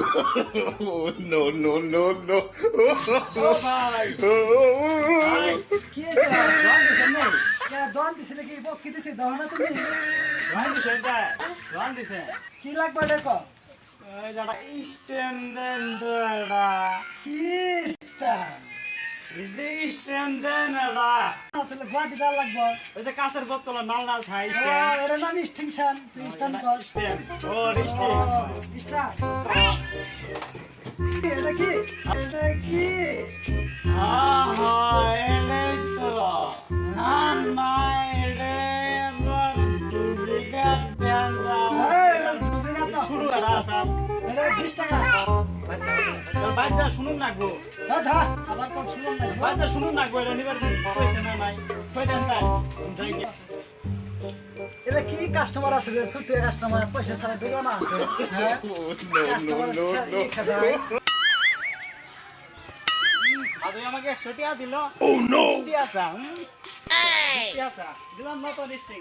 Oh, no, no, no, no. ভাই কি হয়েছে জন দিছেন নাই জন দিছিলে কি কি দিছে দাও না তুমি রন দিছে এটা রন দিছে কি লাগবে দেখো ওই যাটা স্ট্যান্ড দেন তো এটা কি তা ইজি স্ট্যান্ড দেন এটা তাহলে গুয়াহাটি যা লাগবে ওই যে কাঁচের বোতল নাল নাল ছাই ও এর নাম স্টিংশন তুই স্ট্যান্ড কর স্ট্যান্ড ও স্ট্যান্ড স্টার এটা কি আহা এলেই তো না না এলে আমার ডুপ্লিকেট দেন যাও এটা ডুবে গেল শুরু এটা স্যার এটা 20 টাকা তোর বাচ্চা শুনুন না গো ধা আবার কম শুনুন না বাচ্চা শুনুন না গো এটা নিবার কইছে না নাই কই দেন তাই যাই কি এটা কি কাস্টমার আছে রে ছুটি কাস্টমার পয়সা তারা দিও না হ্যাঁ No, no, no, no. আরে আমাকে 100 টাকা দিল ও নো 60 আছে দিলাম না তো লিস্টিং